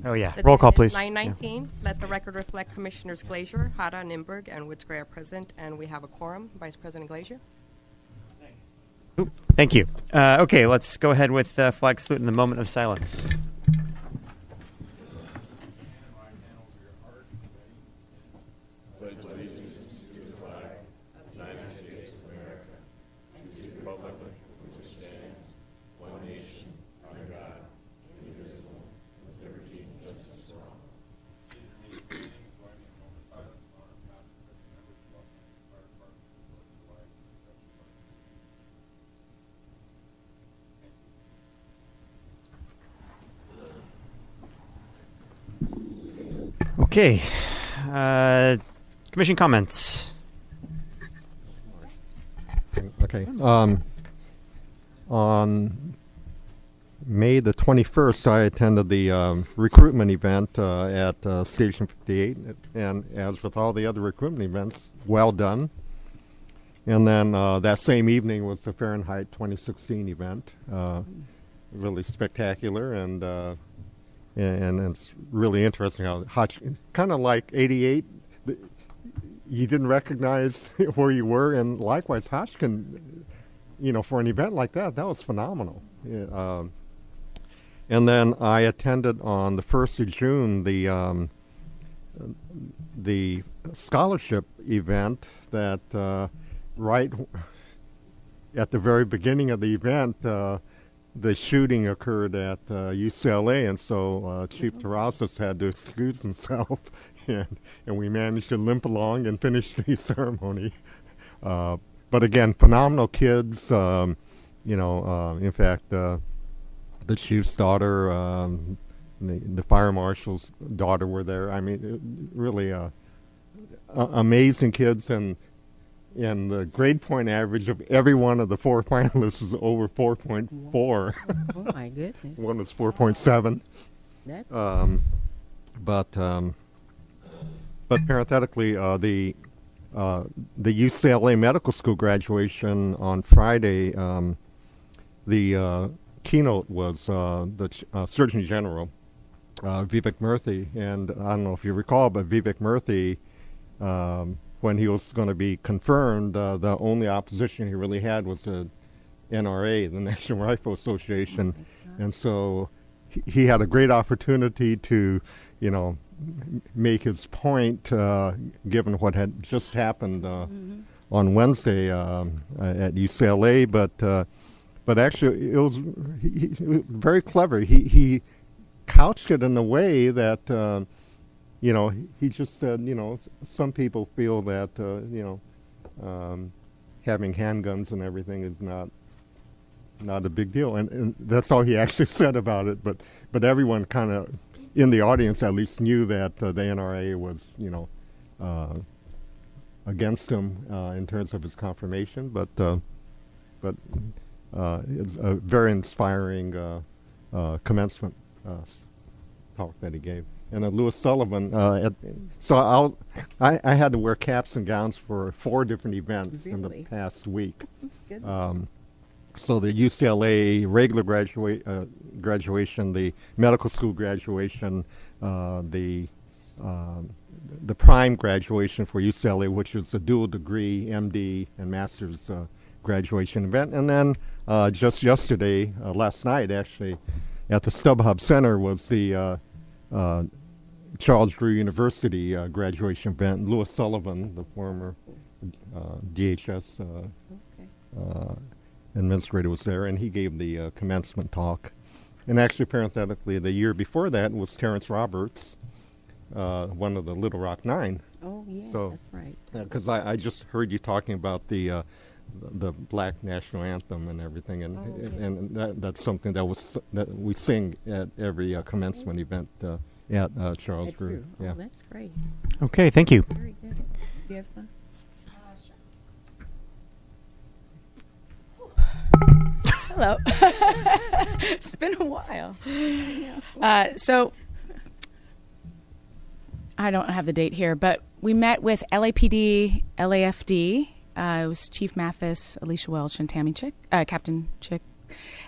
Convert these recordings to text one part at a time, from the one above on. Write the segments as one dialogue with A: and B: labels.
A: Oh, yeah.
B: The
A: Roll call,
B: time is
A: please.
B: 9:19. Let the record reflect Commissioners Glazier, Hada, Nimberg, and Woods Gray are present, and we have a quorum. Vice President Glazier.
A: Ooh, thank you. Okay, let's go ahead with flag salute in the moment of silence. Okay. Commission comments.
C: Okay. On May the 21st, I attended the recruitment event at Station 58, and as with all the other recruitment events, well done. And then that same evening was the Fahrenheit 2016 event, really spectacular, and it's really interesting how kind of like 88, you didn't recognize where you were, and likewise Hodgkin, for an event like that was phenomenal. Yeah, and then I attended on the 1st of June the scholarship event that right at the very beginning of the event, the shooting occurred at UCLA, and so Chief Terrazas had to excuse himself, and we managed to limp along and finish the ceremony. But again, phenomenal kids. In fact, the chief's daughter, the fire marshal's daughter were there. I mean, really amazing kids, and the grade point average of every one of the 4 finalists is over 4.4.
D: Oh my goodness.
C: One was 4.7. But parenthetically, the UCLA Medical School graduation on Friday, the keynote was the Surgeon General, Vivek Murthy. And I don't know if you recall, but Vivek Murthy, when he was going to be confirmed, the only opposition he really had was the NRA, the National Rifle Association. And so he had a great opportunity to, make his point, given what had just happened on Wednesday at UCLA. But actually, it was very clever. He couched it in a way that, he just said, some people feel that, having handguns and everything is not a big deal. And that's all he actually said about it. But everyone kind of, in the audience at least, knew that the NRA was, against him in terms of his confirmation. But it's a very inspiring commencement talk that he gave. And Louis Sullivan, I had to wear caps and gowns for 4 different events in the past week. So the UCLA regular graduation, the medical school graduation, the prime graduation for UCLA, which is a dual degree MD and master's graduation event, and then just yesterday, last night actually, at the StubHub Center was the Charles Drew University graduation event. Louis Sullivan, the former DHS administrator, was there, and he gave the commencement talk. And actually, parenthetically, the year before that was Terrence Roberts, one of the Little Rock Nine.
D: Oh, yeah,
C: so,
D: that's right.
C: Because I just heard you talking about the Black National Anthem and everything, and that's something that we sing at every commencement event at Charles Drew.
D: Yeah. Oh, that's great.
A: Okay, thank you.
D: Very good. Do you have some?
E: Hello. It's been a while. So I don't have the date here, but we met with LAPD, LAFD. It was Chief Mathis, Alicia Welch, and Tammy Chick, Captain Chick.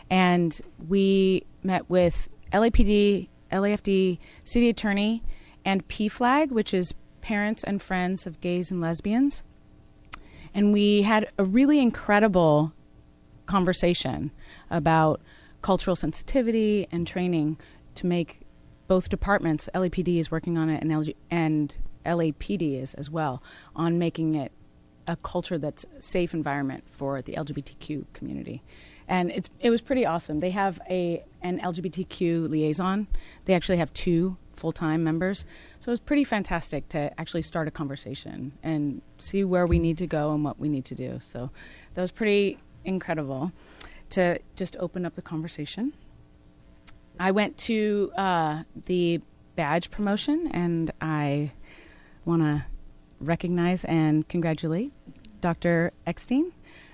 E: And we met with LAPD, LAFD City Attorney and PFLAG, which is Parents and Friends of Gays and Lesbians. And we had a really incredible conversation about cultural sensitivity and training to make both departments, LAPD is working on it and LAPD is as well, on making it a culture that's a safe environment for the LGBTQ community. And it was pretty awesome. They have an LGBTQ liaison. They actually have 2 full-time members. So it was pretty fantastic to actually start a conversation and see where we need to go and what we need to do. So that was pretty incredible to just open up the conversation. I went to the badge promotion, and I want to recognize and congratulate Dr. Eckstein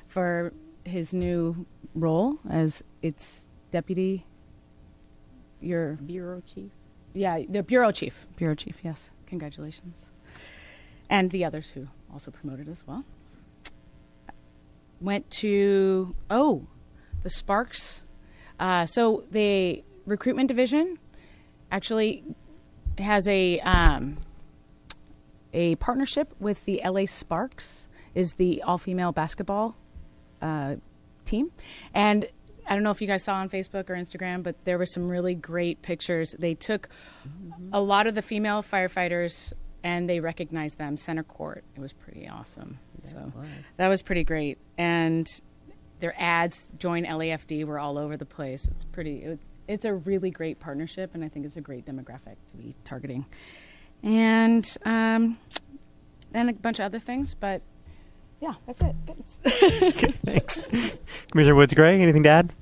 E: for his new role as its deputy, your
D: Bureau chief.
E: yeah, the bureau chief. Bureau chief, yes. Congratulations. And the others who also promoted as well. Went to, the Sparks. So the recruitment division actually has a partnership with the LA Sparks, is the all-female basketball team. And I don't know if you guys saw on Facebook or Instagram, but there were some really great pictures. They took a lot of the female firefighters and they recognized them center court. It was pretty awesome. That was pretty great. And their ads, Join LAFD, were all over the place. It's a really great partnership, and I think it's a great demographic to be targeting. And then a bunch of other things, but yeah, that's it. Thanks.
A: Okay, thanks. Commissioner Woods-Gray, anything to add?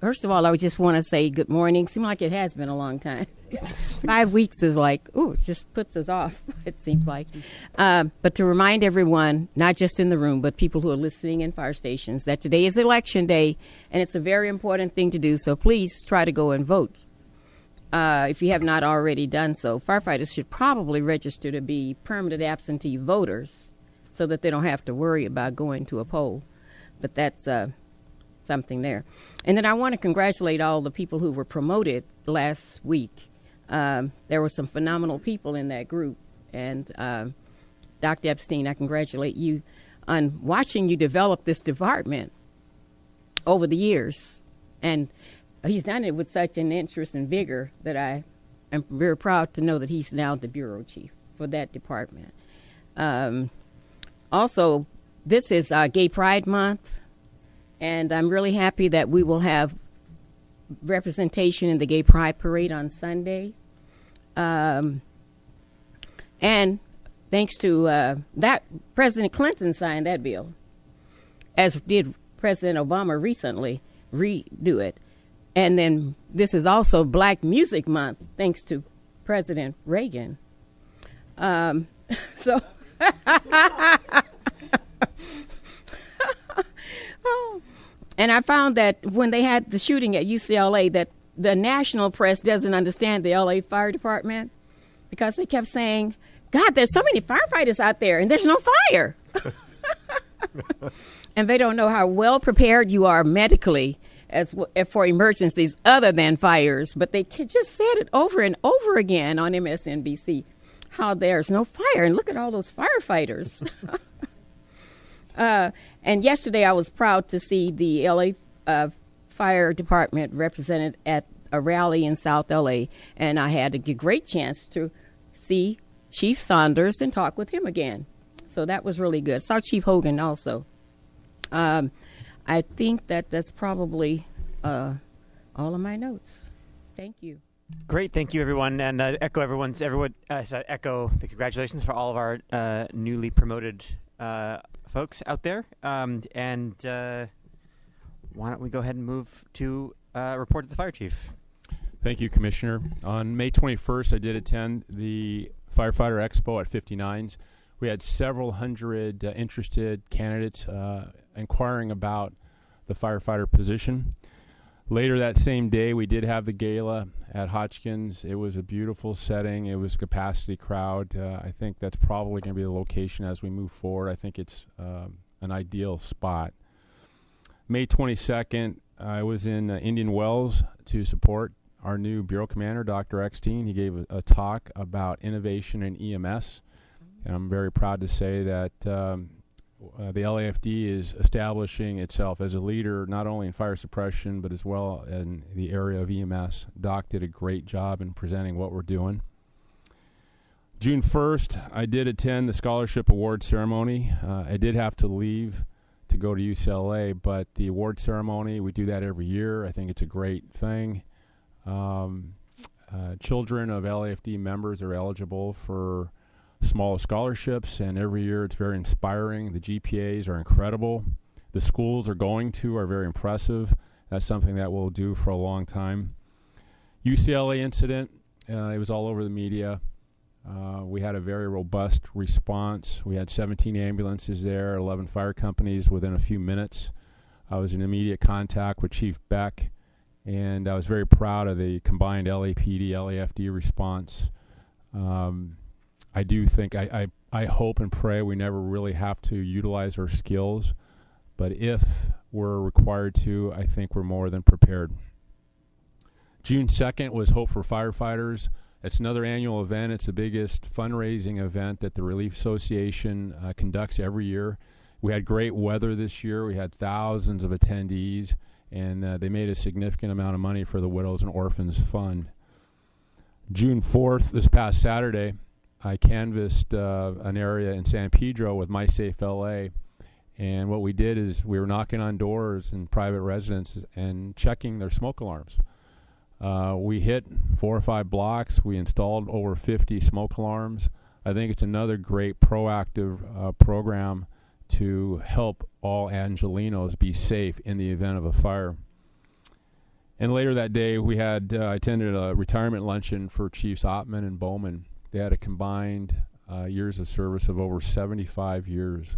D: First of all, I would just want to say good morning. Seems like it has been a long time.
A: Yes.
D: 5 weeks is like, it just puts us off, it seems like. But to remind everyone, not just in the room, but people who are listening in fire stations, that today is Election Day, and it's a very important thing to do, so please try to go and vote. If you have not already done so, firefighters should probably register to be permanent absentee voters so that they don't have to worry about going to a poll. But that's something there. And then I want to congratulate all the people who were promoted last week. There were some phenomenal people in that group. And Dr. Epstein, I congratulate you on watching you develop this department over the years. And he's done it with such an interest and vigor that I am very proud to know that he's now the bureau chief for that department. Also, this is Gay Pride Month, and I'm really happy that we will have representation in the Gay Pride Parade on Sunday. And thanks to that, President Clinton signed that bill, as did President Obama recently redo it. And then this is also Black Music Month, thanks to President Reagan. So, and I found that when they had the shooting at UCLA, that the national press doesn't understand the LA Fire Department, because they kept saying, God, there's so many firefighters out there and there's no fire. And they don't know how well prepared you are medically for emergencies other than fires. But they just said it over and over again on MSNBC, how there's no fire. And look at all those firefighters. And yesterday I was proud to see the LA Fire Department represented at a rally in South LA. And I had a great chance to see Chief Saunders and talk with him again. So that was really good. Saw Chief Hogan also. I think that's probably all of my notes. Thank you.
A: Great, thank you, everyone, and echo the congratulations for all of our newly promoted folks out there. And why don't we go ahead and move to report to the fire chief?
F: Thank you, Commissioner. On May 21st, I did attend the Firefighter Expo at 59's. We had several hundred interested candidates inquiring about the firefighter position. Later that same day, we did have the gala at Hotchkiss. It was a beautiful setting. It was a capacity crowd. I think that's probably going to be the location as we move forward. I think it's an ideal spot. May 22nd, I was in Indian Wells to support our new Bureau Commander, Dr. Eckstein. He gave a talk about innovation in EMS, and I'm very proud to say that the LAFD is establishing itself as a leader not only in fire suppression but as well in the area of EMS. Doc did a great job in presenting what we're doing. June 1st, I did attend the scholarship award ceremony. I did have to leave to go to UCLA, but the award ceremony, we do that every year. I think it's a great thing. Children of LAFD members are eligible for small scholarships, and every year it's very inspiring. The GPAs are incredible. The schools are very impressive. That's something that we'll do for a long time. UCLA incident, it was all over the media. We had a very robust response. We had 17 ambulances there, 11 fire companies within a few minutes. I was in immediate contact with Chief Beck, and I was very proud of the combined LAPD, LAFD response. I do think, I hope and pray we never really have to utilize our skills, but if we're required to, I think we're more than prepared. June 2nd was Hope for Firefighters. It's another annual event. It's the biggest fundraising event that the Relief Association conducts every year. We had great weather this year. We had thousands of attendees, and they made a significant amount of money for the Widows and Orphans Fund. June 4th, this past Saturday, I canvassed an area in San Pedro with MySafe LA, and what we did is we were knocking on doors in private residences and checking their smoke alarms. We hit 4 or 5 blocks. We installed over 50 smoke alarms. I think it's another great proactive program to help all Angelenos be safe in the event of a fire. And later that day, we had I attended a retirement luncheon for Chiefs Ottman and Bowman. They had a combined years of service of over 75 years.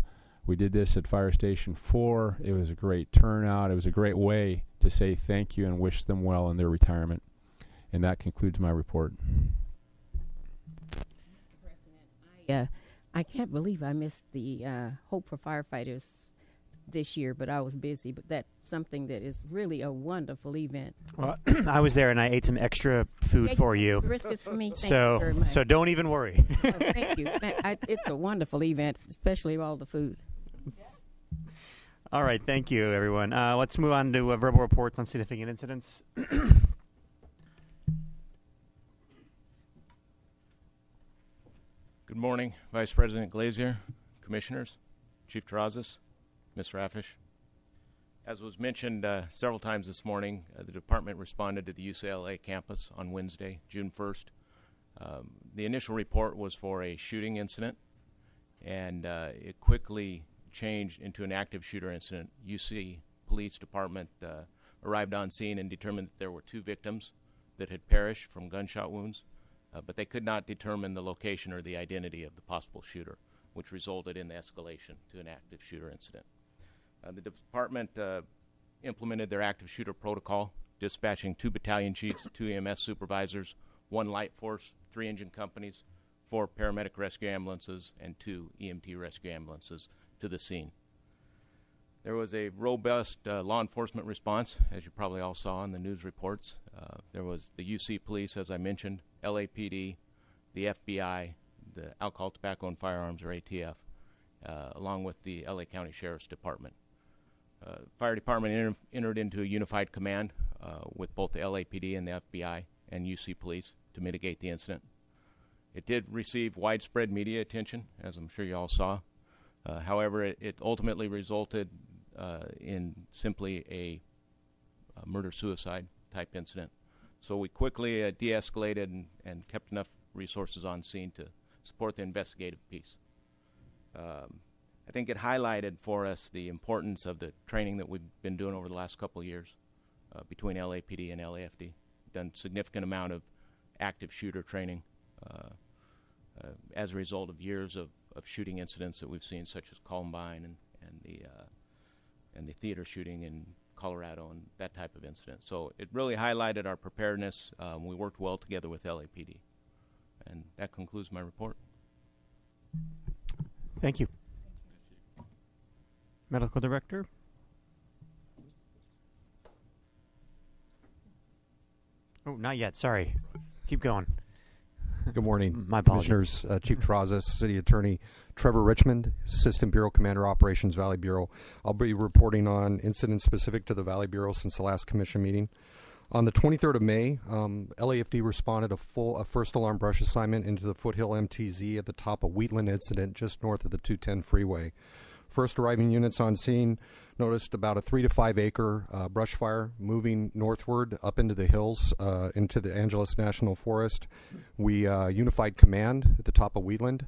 F: We did this at Fire Station 4. It was a great turnout. It was a great way to say thank you and wish them well in their retirement. And that concludes my report.
D: I can't believe I missed the Hope for Firefighters this year, but I was busy. But that's something that is really a wonderful event.
A: Well, I was there and I ate some extra food for you.
D: Biscuits for me. Thank you very much.
A: So don't even worry.
D: Oh, thank you. It's a wonderful event, especially all the food.
A: All right, thank you, everyone. Let's move on to verbal reports on significant incidents.
G: Good morning, Vice President Glazier, Commissioners, Chief Terrazas, Ms. Rafish. As was mentioned several times this morning, the department responded to the UCLA campus on Wednesday, June 1st. The initial report was for a shooting incident, and it quickly changed into an active shooter incident. UC Police Department arrived on scene and determined that there were 2 victims that had perished from gunshot wounds, but they could not determine the location or the identity of the possible shooter, which resulted in the escalation to an active shooter incident. The department implemented their active shooter protocol, dispatching 2 battalion chiefs, 2 EMS supervisors, 1 light force, 3 engine companies, 4 paramedic rescue ambulances, and 2 EMT rescue ambulances to the scene. There was a robust law enforcement response, as you probably all saw in the news reports. There was the UC Police, as I mentioned, LAPD, the FBI, the Alcohol, Tobacco, and Firearms, or ATF, along with the LA County Sheriff's Department. Fire Department entered into a unified command with both the LAPD and the FBI and UC Police to mitigate the incident. It did receive widespread media attention, as I'm sure you all saw. However, it ultimately resulted in simply a murder-suicide type incident. So we quickly de-escalated and kept enough resources on scene to support the investigative piece. I think it highlighted for us the importance of the training that we've been doing over the last couple of years between LAPD and LAFD. Done a significant amount of active shooter training as a result of years of shooting incidents that we've seen, such as Columbine and the theater shooting in Colorado and that type of incident. So it really highlighted our preparedness. We worked well together with LAPD. And that concludes my report.
A: Thank you. Medical Director. Oh, not yet. Sorry. Keep going.
H: Good morning,
A: My apologies.
H: Commissioners. Chief Terrazas, City Attorney Trevor Richmond, Assistant Bureau Commander Operations, Valley Bureau. I'll be reporting on incidents specific to the Valley Bureau since the last Commission meeting. On the 23rd of May, LAFD responded a first alarm brush assignment into the Foothill MTZ at the top of Wheatland incident just north of the 210 freeway. First arriving units on scene noticed about a 3 to 5 acre brush fire moving northward up into the hills into the Angeles National Forest. We unified command at the top of Wheatland.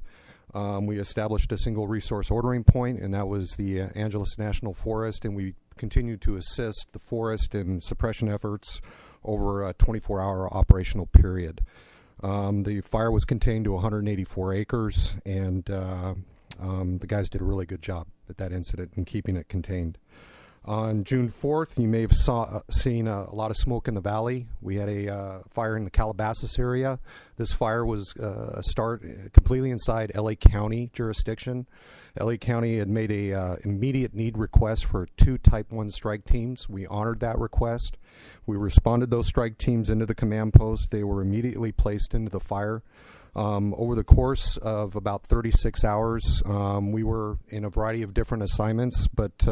H: We established a single resource ordering point, and that was the Angeles National Forest, and we continued to assist the forest in suppression efforts over a 24-hour operational period. The fire was contained to 184 acres, and the guys did a really good job at that incident in keeping it contained. On June 4th, you may have seen a lot of smoke in the valley. We had a fire in the Calabasas area. This fire was a start completely inside LA County jurisdiction. LA County had made a immediate need request for 2 Type 1 strike teams. We honored that request. We responded those strike teams into the command post. They were immediately placed into the fire. Over the course of about 36 hours, we were in a variety of different assignments, but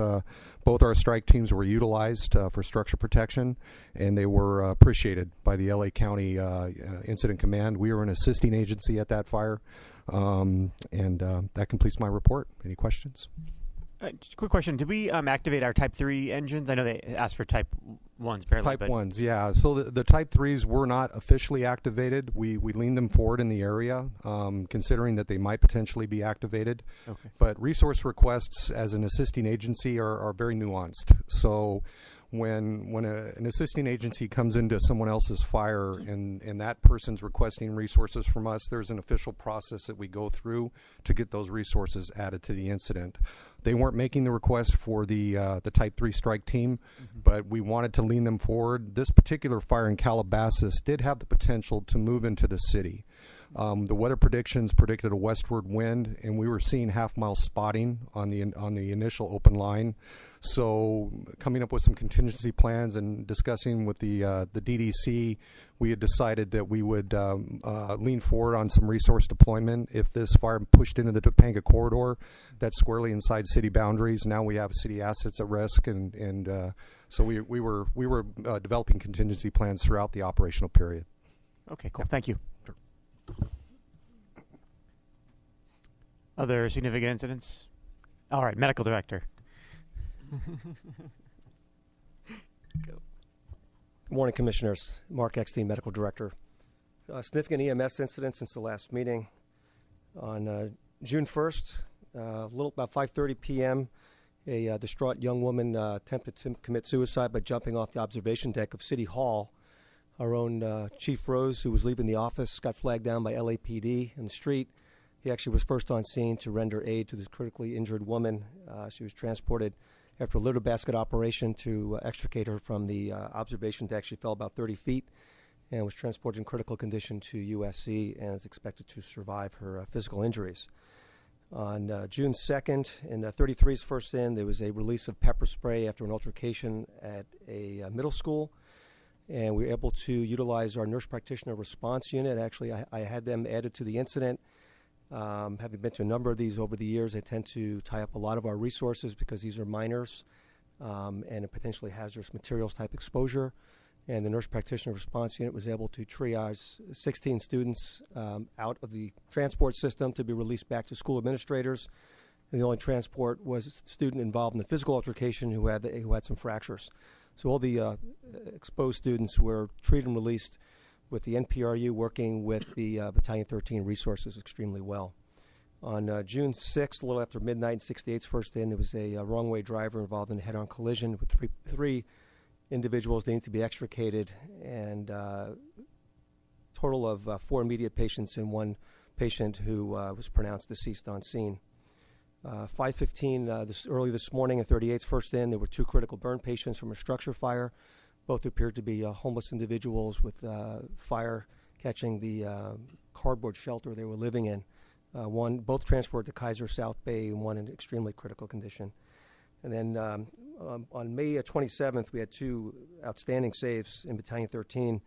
H: both our strike teams were utilized for structure protection, and they were appreciated by the LA County Incident Command. We were an assisting agency at that fire, and that completes my report. Any questions?
A: Quick question. Did we activate our Type 3 engines? I know they asked for Type 1s apparently.
H: Type 1s, yeah. So the Type 3s were not officially activated. We leaned them forward in the area, considering that they might potentially be activated.
A: Okay.
H: But resource requests as an assisting agency are very nuanced. So when an assisting agency comes into someone else's fire and that person's requesting resources from us, there's an official process that we go through to get those resources added to the incident. They weren't making the request for the Type 3 strike team, but we wanted to lean them forward. This particular fire in Calabasas did have the potential to move into the city. The weather predictions predicted a westward wind, and we were seeing half-mile spotting on the initial open line. So, coming up with some contingency plans and discussing with the DDC, we had decided that we would lean forward on some resource deployment. If this fire pushed into the Topanga corridor, that's squarely inside city boundaries. Now we have city assets at risk, and so we were developing contingency plans throughout the operational period.
A: Okay, cool. Thank you. Other significant incidents? All right, Medical Director. Go.
I: Good morning, Commissioners. Mark Eckstein, Medical Director. Significant EMS incident since the last meeting. On June 1st, about 5:30 p.m., a distraught young woman attempted to commit suicide by jumping off the observation deck of City Hall. Our own Chief Rose, who was leaving the office, got flagged down by LAPD in the street. He actually was first on scene to render aid to this critically injured woman. She was transported after a litter basket operation to extricate her from the observation deck. She fell about 30 feet and was transported in critical condition to USC and is expected to survive her physical injuries. On June 2nd, in 33's first in, there was a release of pepper spray after an altercation at a middle school. And we were able to utilize our nurse practitioner response unit. Actually, I had them added to the incident. Having been to a number of these over the years, I tend to tie up a lot of our resources because these are minors and a potentially hazardous materials type exposure. And the nurse practitioner response unit was able to triage 16 students out of the transport system to be released back to school administrators. And the only transport was a student involved in the physical altercation who had some fractures. So all the exposed students were treated and released with the NPRU working with the Battalion 13 resources extremely well. On June 6th, a little after midnight, 68's first in, there was a wrong-way driver involved in a head-on collision with three individuals needing to be extricated, and total of 4 immediate patients and 1 patient who was pronounced deceased on scene. 5:15 early this morning at 38's first in, there were 2 critical burn patients from a structure fire. Both appeared to be homeless individuals with fire catching the cardboard shelter they were living in. Both transported to Kaiser South Bay, and 1 in extremely critical condition. And then on May 27th, we had 2 outstanding saves in Battalion 13.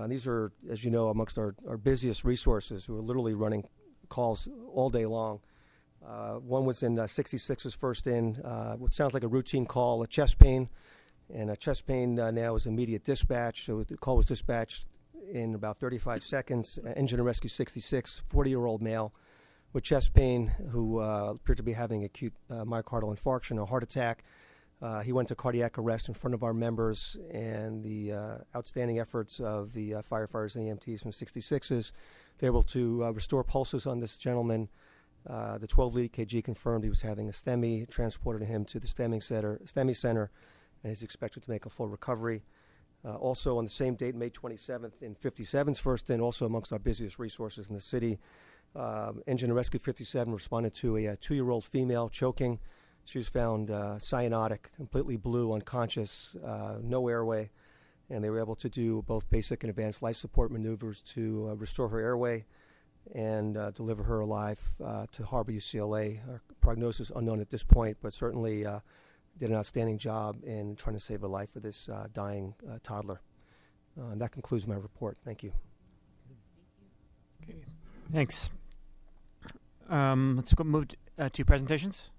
I: These are, as you know, amongst our busiest resources who are literally running calls all day long. One was in 66 was first in, what sounds like a routine call, a chest pain. And a chest pain now is immediate dispatch. So the call was dispatched in about 35 seconds. Engine and Rescue 66, 40-year-old male with chest pain who appeared to be having acute myocardial infarction or heart attack. He went to cardiac arrest in front of our members, and the outstanding efforts of the firefighters and EMTs from 66s, they were able to restore pulses on this gentleman. The 12-lead EKG confirmed he was having a STEMI, transported him to the STEMI Center, and he's expected to make a full recovery. Also on the same date, May 27th, in 57's first in, also amongst our busiest resources in the city, Engine and Rescue 57 responded to a 2-year-old female choking. She was found cyanotic, completely blue, unconscious, no airway, and they were able to do both basic and advanced life support maneuvers to restore her airway and deliver her alive to Harbor UCLA. Her prognosis unknown at this point, but certainly did an outstanding job in trying to save the life of this dying toddler. And that concludes my report. Thank you.
A: Okay. Thanks. Let's move to presentations.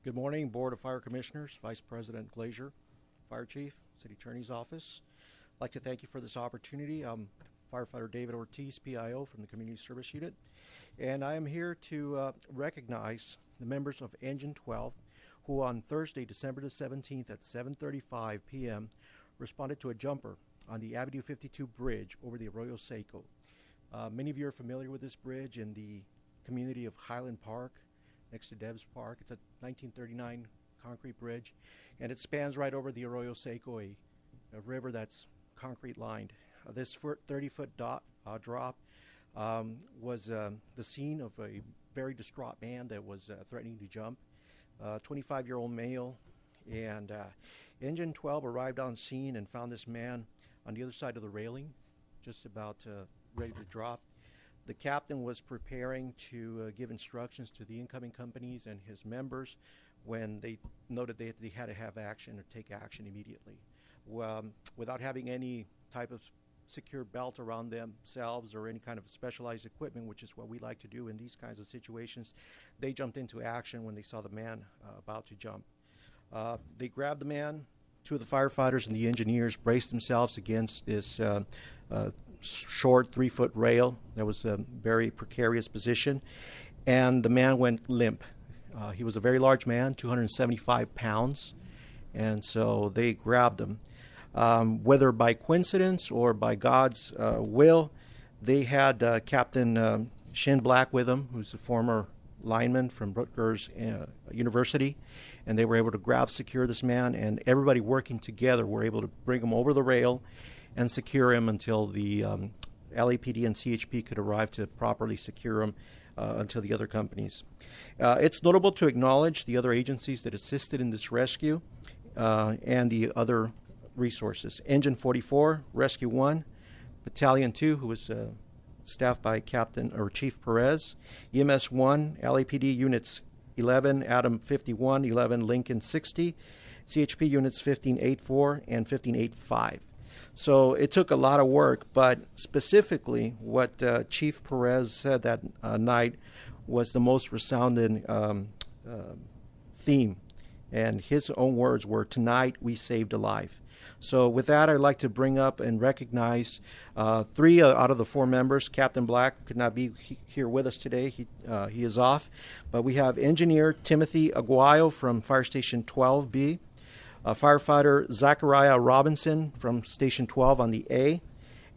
J: Good morning, Board of Fire Commissioners, Vice President Glazier, Fire Chief, City Attorney's Office. I'd like to thank you for this opportunity. I'm Firefighter David Ortiz, PIO from the Community Service Unit, and I am here to recognize the members of Engine 12 who on Thursday, December the 17th at 7:35 p.m. responded to a jumper on the Avenue 52 bridge over the Arroyo Seco. Many of you are familiar with this bridge in the community of Highland Park, next to Debs Park. It's a 1939 concrete bridge, and it spans right over the Arroyo Seco, a river that's concrete lined. This 30-foot drop was the scene of a very distraught man that was threatening to jump, 25-year-old male, and Engine 12 arrived on scene and found this man on the other side of the railing, just about ready to drop. The captain was preparing to give instructions to the incoming companies and his members when they noted they had to have action or take action immediately. Without having any type of secure belt around themselves or any kind of specialized equipment, which is what we like to do in these kinds of situations, they jumped into action when they saw the man about to jump. They grabbed the man. Two of the firefighters and the engineers braced themselves against this short 3-foot rail that was a very precarious position, and the man went limp. He was a very large man, 275 pounds, and so they grabbed him. Whether by coincidence or by God's will, they had Captain Shin Black with them, who's a former lineman from Rutgers University, and they were able to secure this man, and everybody working together were able to bring him over the rail and secure him until the LAPD and CHP could arrive to properly secure him until the other companies. It's notable to acknowledge the other agencies that assisted in this rescue and the other resources. Engine 44, Rescue 1, Battalion 2, who was staffed by Captain or Chief Perez, EMS 1, LAPD Units 11, Adam 51, 11, Lincoln 60, CHP Units 1584 and 1585. So it took a lot of work, but specifically what Chief Perez said that night was the most resounding theme. And his own words were, "Tonight we saved a life." So with that, I'd like to bring up and recognize 3 out of the 4 members. Captain Black could not be here with us today. He is off. But we have Engineer Timothy Aguayo from Fire Station 12B, Firefighter Zachariah Robinson from Station 12 on the A,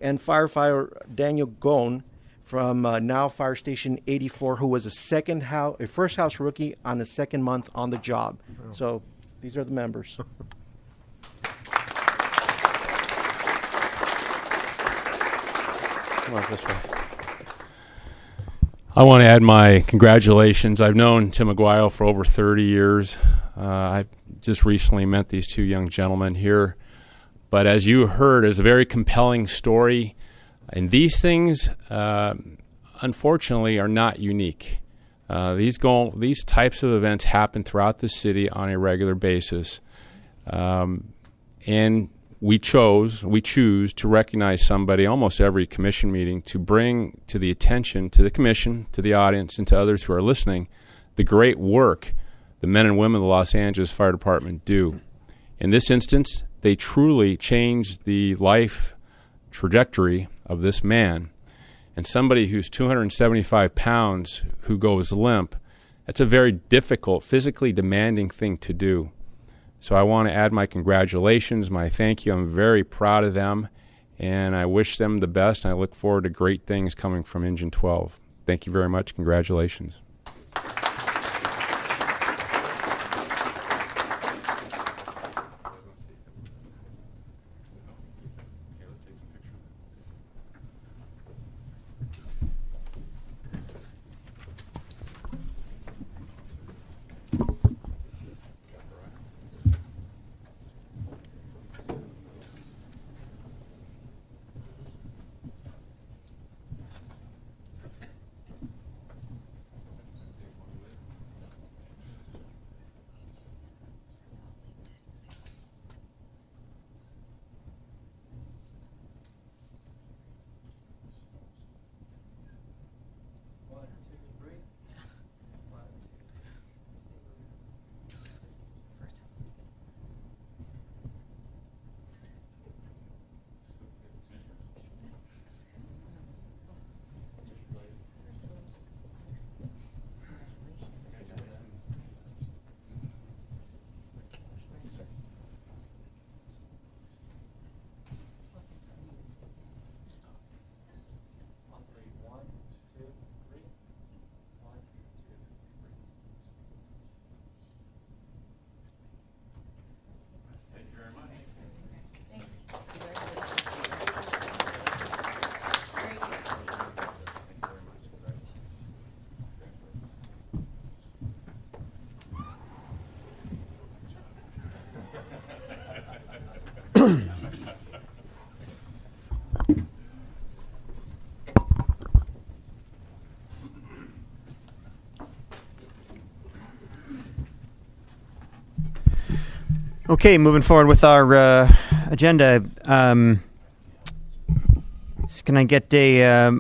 J: and Firefighter Daniel Gone from now Fire Station 84, who was a first house rookie on the 2nd month on the job. Wow. So these are the members.
F: Come on this way. I want to add my congratulations. I've known Tim Aguayo for over 30 years. I just recently met these 2 young gentlemen here. But as you heard, it's a very compelling story. And these things, unfortunately, are not unique. These types of events happen throughout the city on a regular basis, and we choose to recognize somebody almost every commission meeting to bring to the attention to the commission, to the audience, and to others who are listening the great work the men and women of the Los Angeles Fire Department do. In this instance, they truly changed the life trajectory of this man. And somebody who's 275 pounds who goes limp, that's a very difficult, physically demanding thing to do. So I want to add my congratulations, my thank you. I'm very proud of them, and I wish them the best. I look forward to great things coming from Engine 12. Thank you very much. Congratulations.
A: Okay, moving forward with our agenda. Can I get a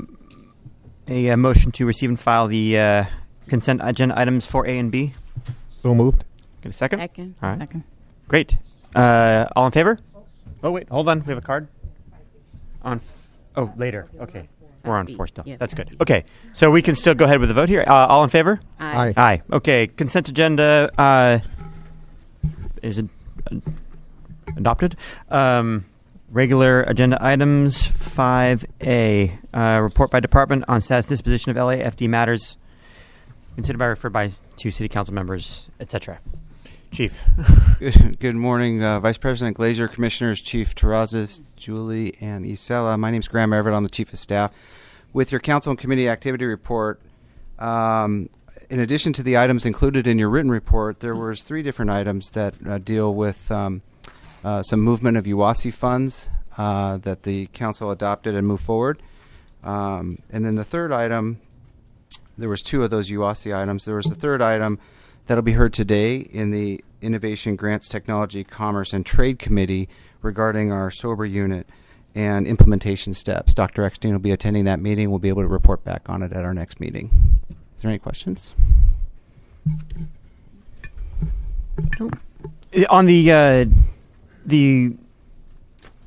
A: motion to receive and file the consent agenda items 4A and B?
C: So moved.
A: Get a second?
D: Second.
A: All right.
E: Second.
A: Great. All in favor? Oh, wait. Hold on. We have a card. Later. Okay. We're on 4 still.
D: Yeah.
A: That's good. Okay. So we can still go ahead with the vote here. All in favor?
D: Aye.
A: Aye. Okay. Consent agenda is adopted. Regular agenda items 5A. Report by department on status disposition of LAFD matters considered by referred by to city council members, etc. Chief.
K: Good morning, Vice President Glazer, Commissioners, Chief Terrazas, Julie, and Isela. My name is Graham Everett. I'm the Chief of Staff. With your council and committee activity report, in addition to the items included in your written report, there was 3 different items that deal with some movement of UASI funds that the council adopted and moved forward. And then the third item, there was 2 of those UASI items. There was a third item that'll be heard today in the Innovation, Grants, Technology, Commerce, and Trade Committee regarding our SOBR unit and implementation steps. Dr. Eckstein will be attending that meeting. We'll be able to report back on it at our next meeting. Is there any questions?
A: On the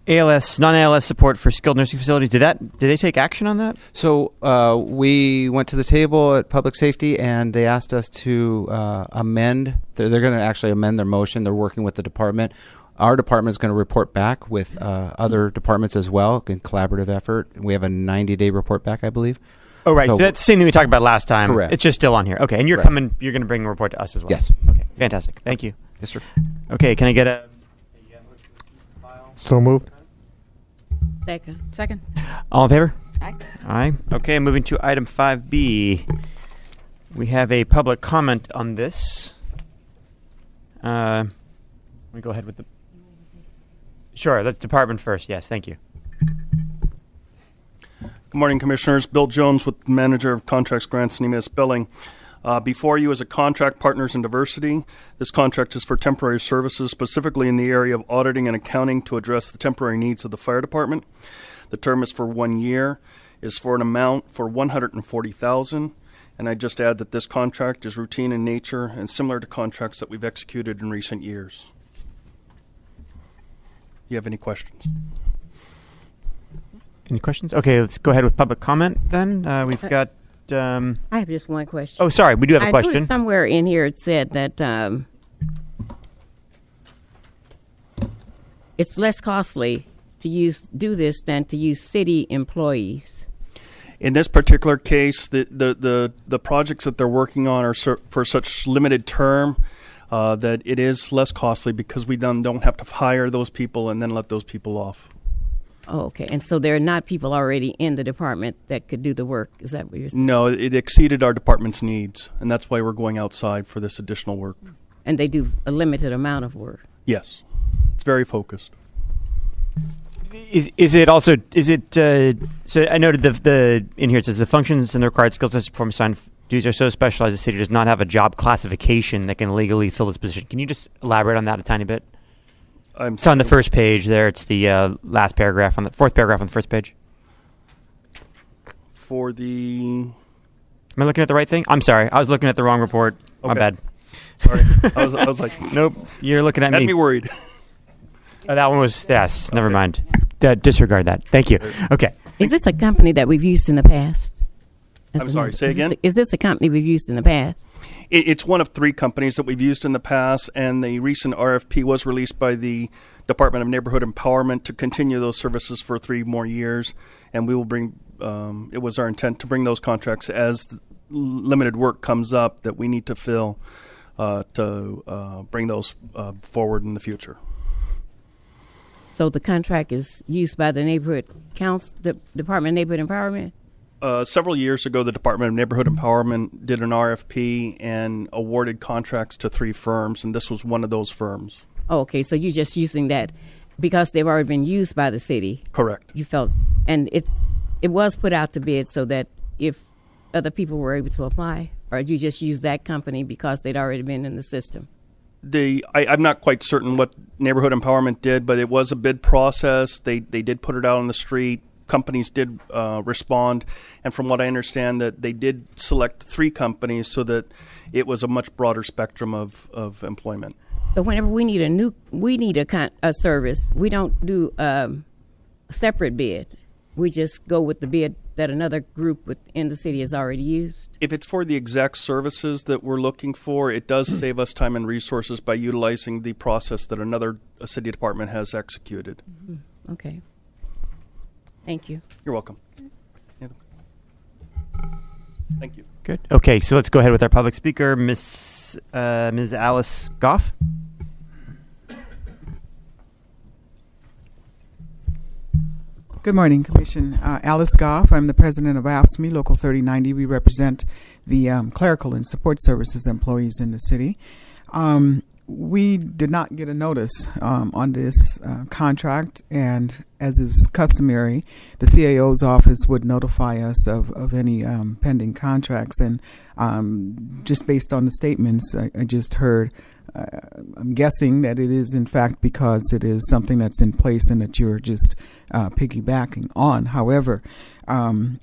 A: ALS, non-ALS support for skilled nursing facilities, did they take action on that?
K: So we went to the table at Public Safety, and they asked us to amend. They're going to actually amend their motion. They're working with the department. Our department is going to report back with other departments as well in collaborative effort. We have a 90-day report back, I believe.
A: Oh, right. So that's the same thing we talked about last time.
K: Correct.
A: It's just still on here. Okay. And you're
K: Correct.
A: you're going to bring a report to us as well?
K: Yes.
A: Okay. Fantastic. Thank you.
K: Yes, sir.
A: Okay. Can I get a file?
C: So moved.
E: Second.
A: All in favor?
E: Aye.
A: Aye. Okay. Moving to item 5B. We have a public comment on this. Let me go ahead with the... Sure. Let's department first. Yes. Thank you.
L: Good morning, Commissioners. Bill Jones with Manager of Contracts, Grants, and EMS Billing. Before you is a contract Partners in Diversity. This contract is for temporary services, specifically in the area of auditing and accounting to address the temporary needs of the fire department. The term is for 1 year, is for an amount for $140,000. And I just add that this contract is routine in nature and similar to contracts that we've executed in recent years. Do you have any questions?
A: Any questions? Okay, let's go ahead with public comment then. We've got...
D: I have just one question.
A: Oh, sorry, we do have a question.
D: I knew somewhere in here it said that it's less costly to do this than to use city employees.
L: In this particular case, the projects that they're working on are for such limited term that it is less costly because we don't have to hire those people and then let those people off.
D: Oh, okay. And so there are not people already in the department that could do the work. Is that what you're saying?
L: No, it exceeded our department's needs, and that's why we're going outside for this additional work.
D: And they do a limited amount of work?
L: Yes. It's very focused.
A: Is it so I noted the in here it says the functions and the required skills to perform assigned duties are so specialized the city does not have a job classification that can legally fill this position. Can you just elaborate on that a tiny bit? It's on the first page there. It's the last paragraph on the fourth paragraph on the first page.
L: For the...
A: Am I looking at the right thing? I'm sorry. I was looking at the wrong report. Okay. My bad.
L: Sorry. I was like...
A: Nope. You're looking at me.
L: Had me worried.
A: That one was... Yes. Okay. Never mind. Disregard that. Thank you. Okay.
D: Is this a company that we've used in the past?
L: I'm sorry. Say again?
D: Is this a company we've used in the past?
L: It's one of 3 companies that we've used in the past, and the recent RFP was released by the Department of Neighborhood Empowerment to continue those services for 3 more years, and we will bring, it was our intent to bring those contracts as limited work comes up that we need to fill to bring those forward in the future.
D: So the contract is used by the Neighborhood Council, the Department of Neighborhood Empowerment?
L: Several years ago, the Department of Neighborhood Empowerment did an RFP and awarded contracts to 3 firms, and this was one of those firms.
D: Oh, okay, so you're just using that because they've already been used by the city.
L: Correct.
D: You felt, and it was put out to bid so that if other people were able to apply, or you just use that company because they'd already been in the system?
L: I'm not quite certain what Neighborhood Empowerment did, but it was a bid process. They did put it out on the street. Companies did respond, and from what I understand, that they did select 3 companies so that it was a much broader spectrum of employment.
D: So whenever we need a service, we don't do a separate bid. We just go with the bid that another group within the city has already used.
L: If it's for the exact services that we're looking for, it does save us time and resources by utilizing the process that another city department has executed.
D: Mm-hmm. Okay. Thank you.
L: You're welcome. Thank you.
A: Good. Okay, so let's go ahead with our public speaker, Ms. Alice Goff.
M: Good morning, Commission. Alice Goff. I'm the president of AFSCME, Local 3090. We represent the clerical and support services employees in the city. We did not get a notice on this contract, and as is customary, the CAO's office would notify us of any pending contracts. And just based on the statements I just heard, I'm guessing that it is in fact because it is something that's in place and that you're just piggybacking on. However,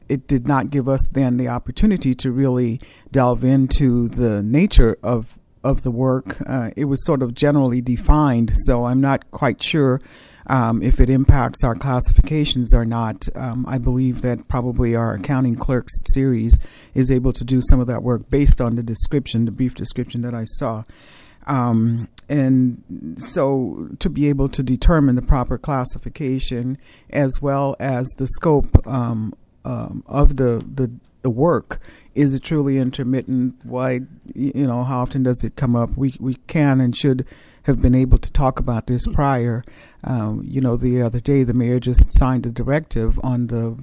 M: it did not give us then the opportunity to really delve into the nature of the work. It was sort of generally defined, so I'm not quite sure if it impacts our classifications or not. I believe that probably our accounting clerks series is able to do some of that work based on the description, the brief description that I saw. And so to be able to determine the proper classification as well as the scope of the work, is it truly intermittent? Why, how often does it come up? We can and should have been able to talk about this prior. The other day the mayor just signed a directive on the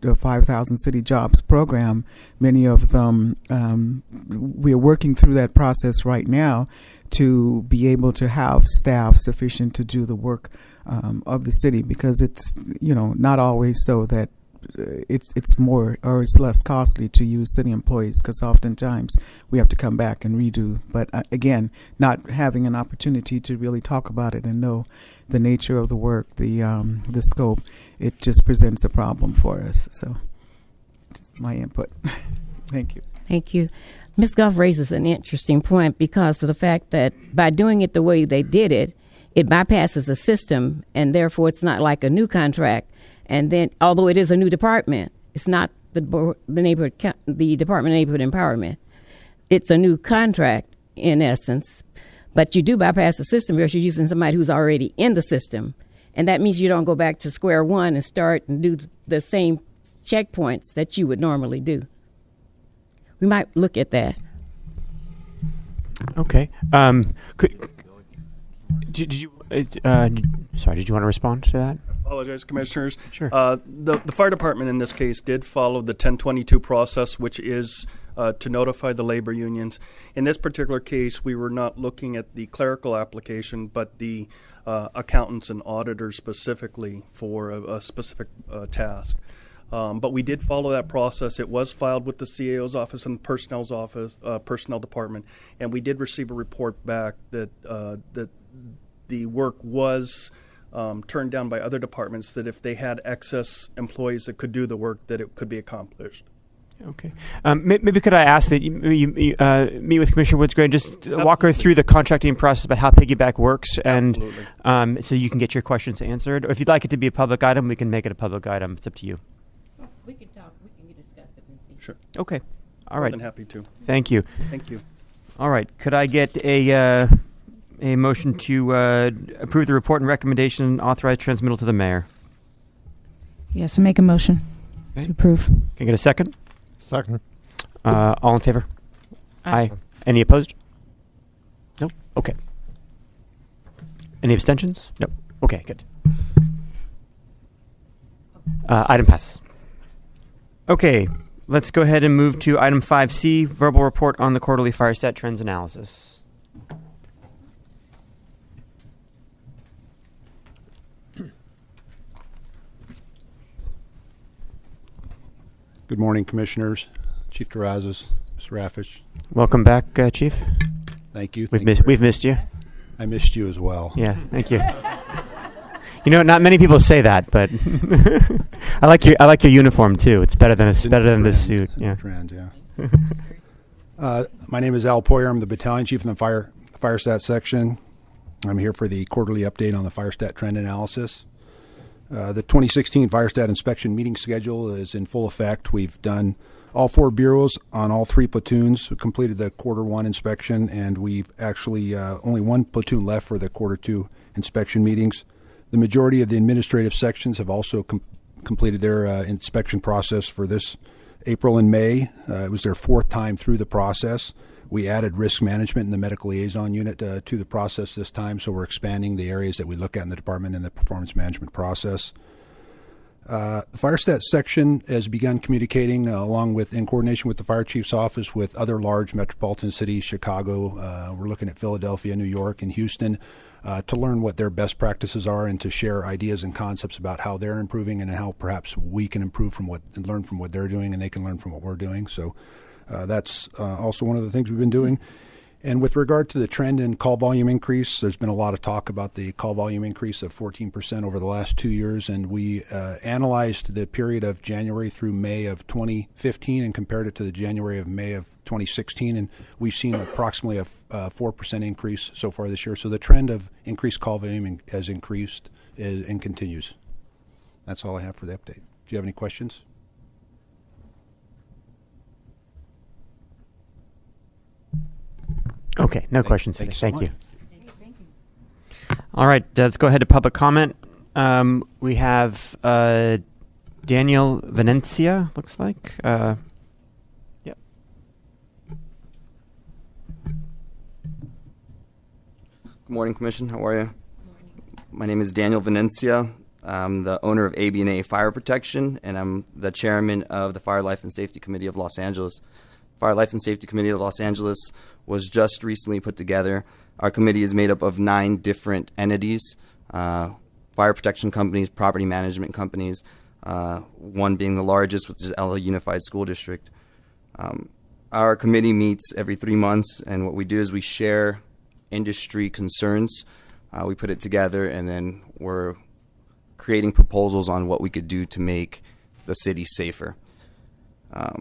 M: 5,000 city jobs program. Many of them, we are working through that process right now to be able to have staff sufficient to do the work of the city, because it's not always so that it's more or it's less costly to use city employees because oftentimes we have to come back and redo. But again, not having an opportunity to really talk about it and know the nature of the work, the scope, it just presents a problem for us. So, just my input. Thank you.
D: Thank you. Ms. Goff raises an interesting point because of the fact that by doing it the way they did it, it bypasses a system, and therefore it's not like a new contract. And then, although it is a new department, it's not the Department of Neighborhood Empowerment. It's a new contract in essence, but you do bypass the system because you're using somebody who's already in the system, and that means you don't go back to square one and start and do the same checkpoints that you would normally do. We might look at that.
A: Okay. Did you want to respond to that?
L: Apologize, Commissioners.
A: Sure.
L: The fire department in this case did follow the 1022 process, which is to notify the labor unions. In this particular case, we were not looking at the clerical application, but the accountants and auditors specifically for a specific task. But we did follow that process. It was filed with the CAO's office and personnel's office, personnel department, and we did receive a report back that that the work was turned down by other departments, that if they had excess employees that could do the work, that it could be accomplished.
A: Okay. Maybe could I ask that you meet with Commissioner Woods-Gray and just walk her through the contracting process about how Piggyback works, and so you can get your questions answered. Or if you'd like it to be a public item, we can make it a public item. It's up to you.
D: We can talk. We can discuss it and see.
L: Sure.
A: Okay. All
L: More
A: right.
L: than happy to.
A: Thank you.
L: Thank you.
A: All right. Could I get a motion to approve the report and recommendation and authorize transmittal to the mayor?
E: Yes, I make a motion to approve.
A: Can I get a second?
C: Second.
A: All in favor?
E: Aye.
A: Any opposed? No? Okay. Any abstentions? No. Okay, good. Item passes. Okay, let's go ahead and move to item 5C, verbal report on the quarterly fire stat trends analysis.
N: Good morning, Commissioners, Chief Terrazas, Mr. Rafish.
A: Welcome back, Chief.
N: Thank you.
A: We've missed you.
N: I missed you as well.
A: Yeah, thank you. You know, not many people say that, but I like your uniform too. It's better than this suit. Yeah.
N: Trend, yeah. My name is Al Poyer. I'm the battalion chief in the fire stat section. I'm here for the quarterly update on the fire stat trend analysis. The 2016 fire stat inspection meeting schedule is in full effect. We've done all 4 bureaus on all 3 platoons. We completed the quarter 1 inspection, and we've actually only 1 platoon left for the quarter 2 inspection meetings. The majority of the administrative sections have also completed their inspection process for this April and May. It was their 4th time through the process. We added risk management and the medical liaison unit to the process this time, so we're expanding the areas that we look at in the department in the performance management process. The fire stat section has begun communicating in coordination with the fire chief's office with other large metropolitan cities, Chicago. We're looking at Philadelphia, New York, and Houston to learn what their best practices are and to share ideas and concepts about how they're improving and how perhaps we can improve and learn from what they're doing, and they can learn from what we're doing. So that's also one of the things we've been doing. And with regard to the trend in call volume increase, there's been a lot of talk about the call volume increase of 14% over the last 2 years, and we analyzed the period of January through May of 2015 and compared it to the January of May of 2016, and we've seen approximately a 4% increase so far this year. So the trend of increased call volume has increased and continues. That's all I have for the update. Do you have any questions?
A: Okay, no questions.
N: Thank
A: Thank
N: you.
A: you. All right, let's go ahead to public comment. We have Daniel Venencia, looks like. Yep.
O: Good morning, Commission. How are you? My name is Daniel Venencia. I'm the owner of AB&A Fire Protection, and I'm the chairman of the Fire Life and Safety Committee of Los Angeles. Fire Life and Safety Committee of Los Angeles was just recently put together. Our committee is made up of 9 different entities, fire protection companies, property management companies, one being the largest, which is Ella Unified School District. Our committee meets every 3 months, and what we do is we share industry concerns. We put it together, and then we're creating proposals on what we could do to make the city safer. A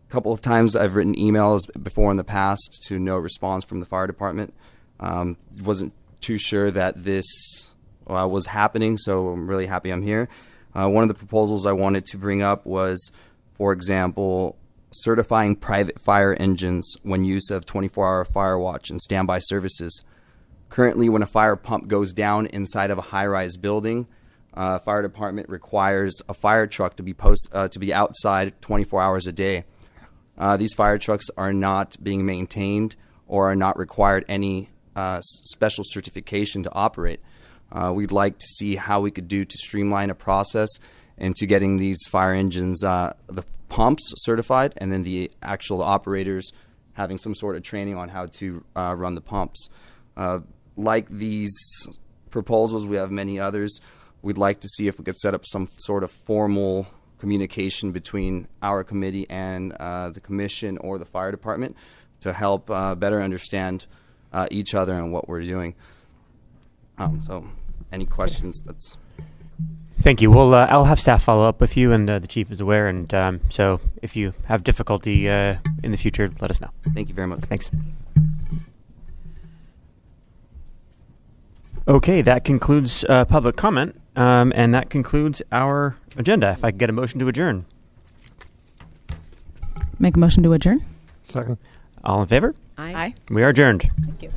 O: couple of times I've written emails before in the past to no response from the fire department. Wasn't too sure that this was happening, so I'm really happy I'm here. One of the proposals I wanted to bring up was, for example, certifying private fire engines when use of 24-hour fire watch and standby services. Currently, when a fire pump goes down inside of a high-rise building, fire department requires a fire truck to be outside 24 hours a day. These fire trucks are not being maintained or are not required any special certification to operate. We'd like to see how we could do to streamline a process into getting these fire engines, the pumps certified, and then the actual operators having some sort of training on how to run the pumps. Like these proposals, we have many others. We'd like to see if we could set up some sort of formal communication between our committee and the commission or the fire department to help better understand each other and what we're doing. So any questions?
A: Thank you. Well, I'll have staff follow up with you, and the chief is aware. And so if you have difficulty in the future, let us know.
O: Thank you very much.
A: Thanks. Okay, that concludes public comment, and that concludes our agenda. If I could get a motion to adjourn.
E: Make a motion to adjourn.
C: Second.
A: All in favor?
E: Aye.
A: We are adjourned.
D: Thank you.